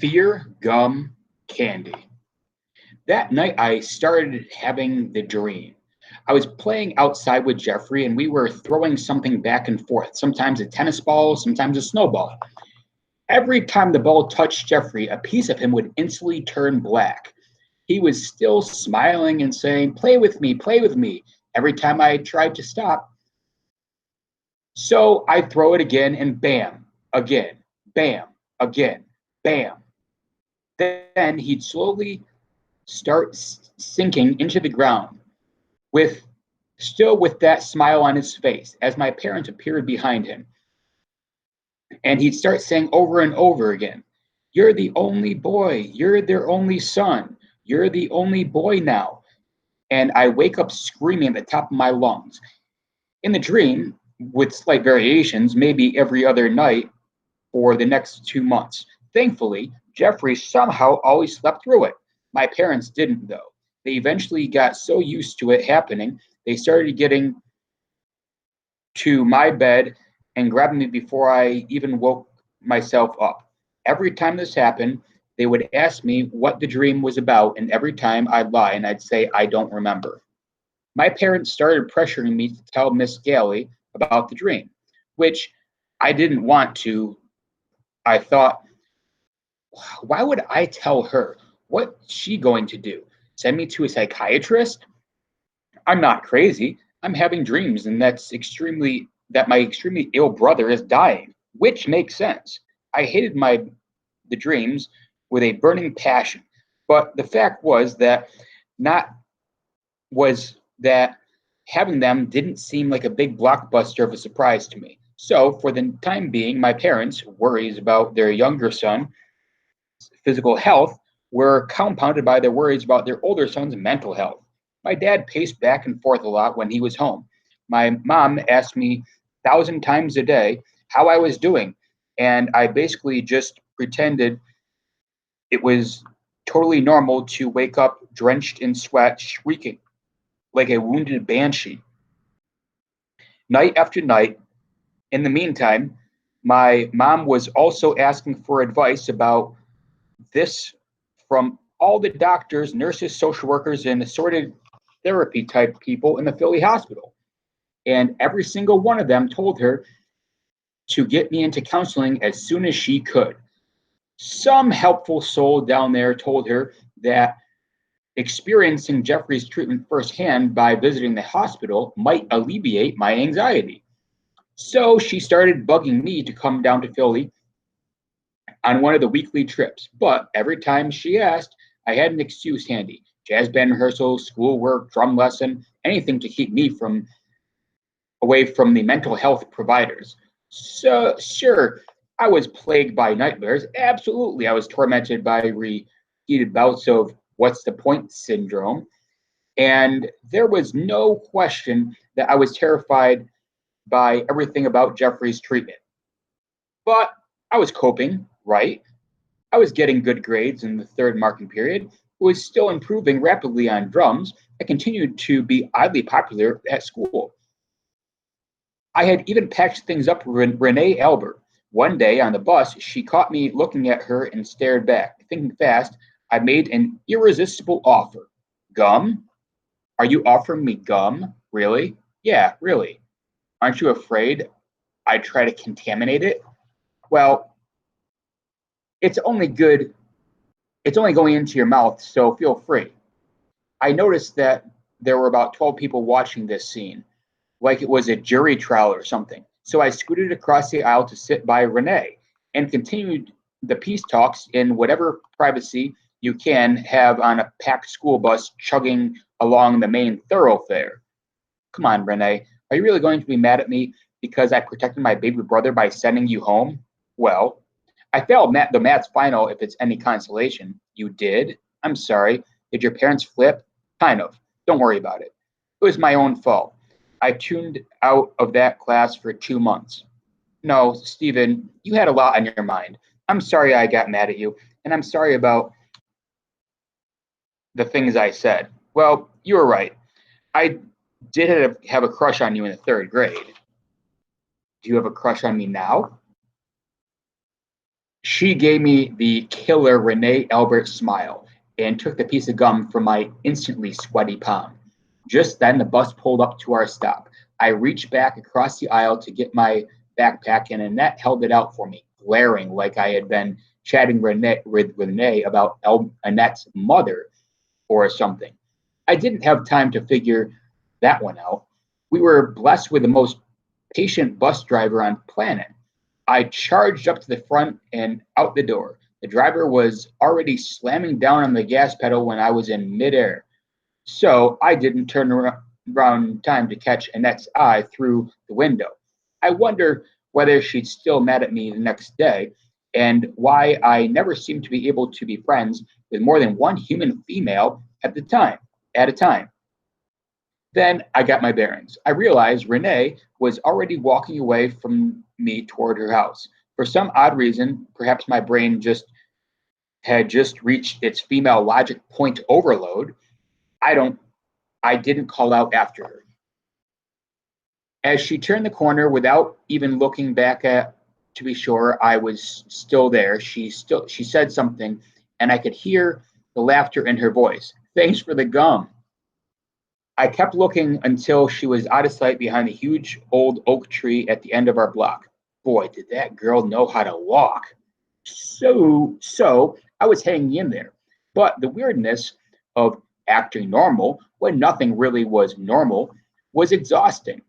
Fear gum candy. That night, I started having the dream. I was playing outside with Jeffrey, and we were throwing something back and forth, sometimes a tennis ball, sometimes a snowball. Every time the ball touched Jeffrey, a piece of him would instantly turn black. He was still smiling and saying, "Play with me, play with me," every time I tried to stop. So I'd throw it again, and bam, again, bam, again, bam. Then he'd slowly start sinking into the ground with still with that smile on his face as my parents appeared behind him. And he'd start saying over and over again, "You're the only boy. You're their only son. You're the only boy now." And I wake up screaming at the top of my lungs. In the dream, with slight variations, maybe every other night for the next 2 months. Thankfully, Jeffrey somehow always slept through it. My parents didn't, though. They eventually got so used to it happening, they started getting to my bed and grabbing me before I even woke myself up. Every time this happened, they would ask me what the dream was about, and every time I'd lie and I'd say, "I don't remember." My parents started pressuring me to tell Miss Galley about the dream, which I didn't want to. I thought, why would I tell her? What's she going to do? Send me to a psychiatrist? I'm not crazy. I'm having dreams, and that my extremely ill brother is dying, which makes sense. I hated my the dreams with a burning passion, but the fact not was that having them didn't seem like a big blockbuster of a surprise to me. So, for the time being, my parents' worries about their younger son's physical health were compounded by their worries about their older son's mental health. My dad paced back and forth a lot when he was home. My mom asked me 1,000 times a day how I was doing, and I basically just pretended it was totally normal to wake up drenched in sweat, shrieking like a wounded banshee. Night after night, in the meantime, my mom was also asking for advice about this from all the doctors, nurses, social workers, and assorted therapy type people in the Philly hospital. And every single one of them told her to get me into counseling as soon as she could. Some helpful soul down there told her that experiencing Jeffrey's treatment firsthand by visiting the hospital might alleviate my anxiety. So she started bugging me to come down to Philly on one of the weekly trips. But every time she asked, I had an excuse handy: jazz band rehearsal, schoolwork, drum lesson, anything to keep me from away from the mental health providers. So, sure, I was plagued by nightmares. Absolutely, I was tormented by repeated bouts of what's the point syndrome. And there was no question that I was terrified by everything about Jeffrey's treatment. But I was coping, right? I was getting good grades in the third marking period, was still improving rapidly on drums. I continued to be oddly popular at school. I had even patched things up with Renee Albert. One day on the bus, she caught me looking at her and stared back. Thinking fast, I made an irresistible offer. Gum? Are you offering me gum? Really? Yeah, really. Aren't you afraid I'd try to contaminate it? Well, it's only good, it's only going into your mouth, so feel free. I noticed that there were about 12 people watching this scene, like it was a jury trial or something. So I scooted across the aisle to sit by Renee and continued the peace talks in whatever privacy you can have on a packed school bus chugging along the main thoroughfare. Come on, Renee, are you really going to be mad at me because I protected my baby brother by sending you home? Well, I failed the maths final if it's any consolation. You did? I'm sorry. Did your parents flip? Kind of. Don't worry about it. It was my own fault. I tuned out of that class for 2 months. No, Stephen, you had a lot on your mind. I'm sorry I got mad at you, and I'm sorry about the things I said. Well, you were right. I did have a crush on you in the third grade. Do you have a crush on me now? She gave me the killer Renee Albert smile and took the piece of gum from my instantly sweaty palm. Just then, the bus pulled up to our stop. I reached back across the aisle to get my backpack, and Annette held it out for me, glaring like I had been chatting with Renee about Annette's mother or something. I didn't have time to figure that one out. We were blessed with the most patient bus driver on planet. I charged up to the front and out the door. The driver was already slamming down on the gas pedal when I was in midair, so I didn't turn around in time to catch Annette's eye through the window. I wonder whether she'd still mad at me the next day and why I never seemed to be able to be friends with more than one human female at a time. Then I got my bearings. I realized Renee was already walking away from me toward her house. For some odd reason, perhaps my brain just reached its female logic point overload. I don't I didn't call out after her. As she turned the corner without even looking back at to be sure I was still there, she said something and I could hear the laughter in her voice. Thanks for the gum. I kept looking until she was out of sight behind the huge old oak tree at the end of our block. Boy, did that girl know how to walk. So I was hanging in there. But the weirdness of acting normal when nothing really was normal was exhausting.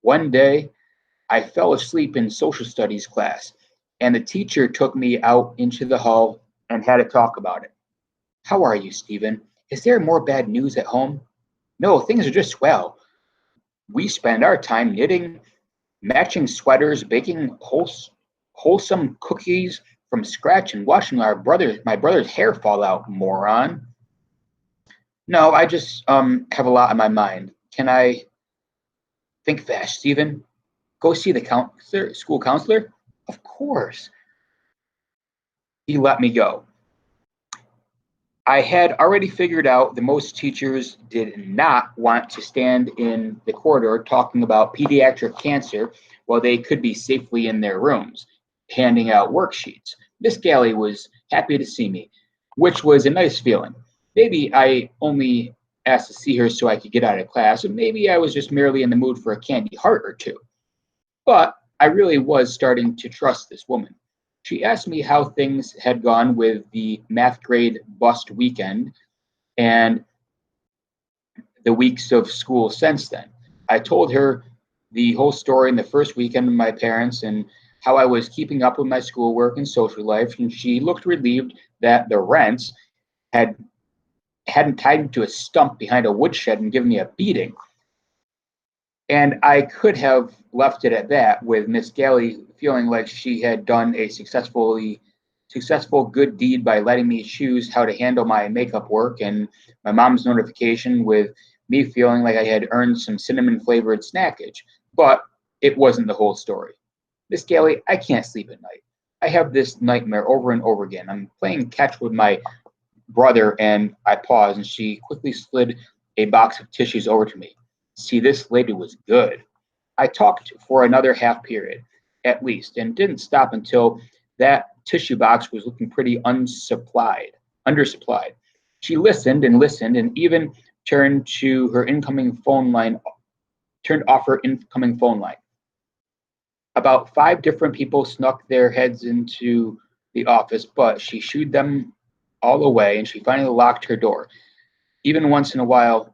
One day, I fell asleep in social studies class, and the teacher took me out into the hall and had a talk about it. How are you, Stephen? Is there more bad news at home? No, things are just swell. We spend our time knitting matching sweaters, baking wholesome cookies from scratch, and watching my brother's hair fall out, moron. No, I just have a lot on my mind. Can I think fast, Stephen? Go see the school counselor? Of course. He let me go. I had already figured out that most teachers did not want to stand in the corridor talking about pediatric cancer while they could be safely in their rooms, handing out worksheets. Miss Galley was happy to see me, which was a nice feeling. Maybe I only asked to see her so I could get out of class, and maybe I was just merely in the mood for a candy heart or two. But I really was starting to trust this woman. She asked me how things had gone with the math grade bust weekend and the weeks of school since then. I told her the whole story in the first weekend with my parents and how I was keeping up with my schoolwork and social life, and she looked relieved that the rents had hadn't tied me to a stump behind a woodshed and given me a beating. And I could have left it at that, with Miss Galley feeling like she had done a successful good deed by letting me choose how to handle my makeup work, and my mom's notification with me feeling like I had earned some cinnamon flavored snackage. But it wasn't the whole story. Miss Galley, I can't sleep at night. I have this nightmare over and over again. I'm playing catch with my brother, and I paused, and she quickly slid a box of tissues over to me. See, this lady was good. I talked for another half period, at least, and didn't stop until that tissue box was looking pretty undersupplied. She listened and even turned to her incoming phone line, turned off her incoming phone line. About five different people snuck their heads into the office, but she shooed them all away and she finally locked her door. Every once in a while,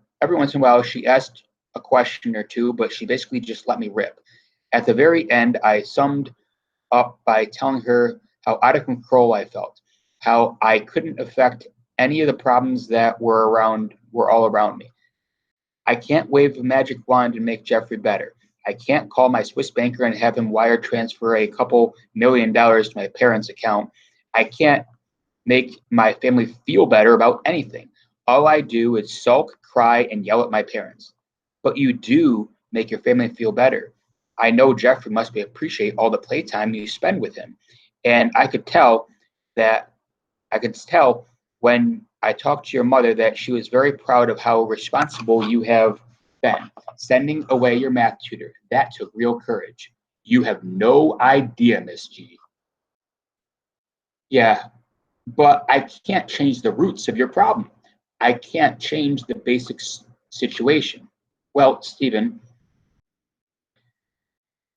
she asked a question or two, but she basically just let me rip. At the very end, I summed up by telling her how out of control I felt, how I couldn't affect any of the problems that were all around me. I can't wave a magic wand and make Jeffrey better. I can't call my Swiss banker and have him wire transfer a couple $1 million to my parents' account. I can't make my family feel better about anything. All I do is sulk, cry, and yell at my parents. But you do make your family feel better. I know Jeffrey must be appreciate all the playtime you spend with him. And that I could tell when I talked to your mother that she was very proud of how responsible you have been. Sending away your math tutor, that took real courage. You have no idea, Miss G. Yeah, but I can't change the roots of your problem. I can't change the basic situation. Well, Stephen,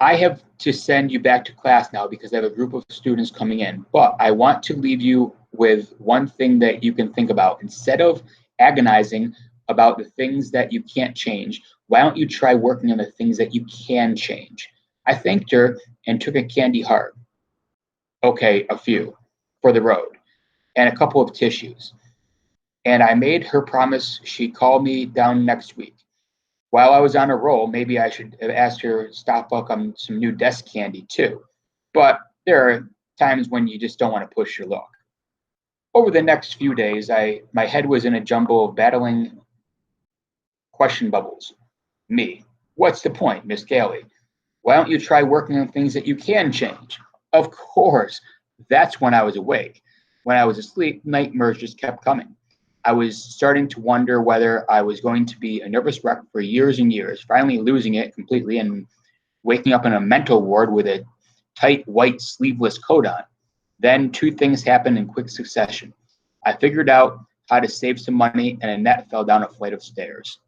I have to send you back to class now because I have a group of students coming in, but I want to leave you with one thing that you can think about. Instead of agonizing about the things that you can't change, why don't you try working on the things that you can change? I thanked her and took a candy heart. Okay, a few for the road and a couple of tissues. And I made her promise she'd call me down next week. While I was on a roll, maybe I should have asked her to stock up on some new desk candy too. But there are times when you just don't want to push your luck. Over the next few days, my head was in a jumble of battling question bubbles. Me, what's the point, Miss Gailey? Why don't you try working on things that you can change? Of course, that's when I was awake. When I was asleep, nightmares just kept coming. I was starting to wonder whether I was going to be a nervous wreck for years and years, finally losing it completely and waking up in a mental ward with a tight white sleeveless coat on. Then two things happened in quick succession. I figured out how to save some money, and Annette fell down a flight of stairs.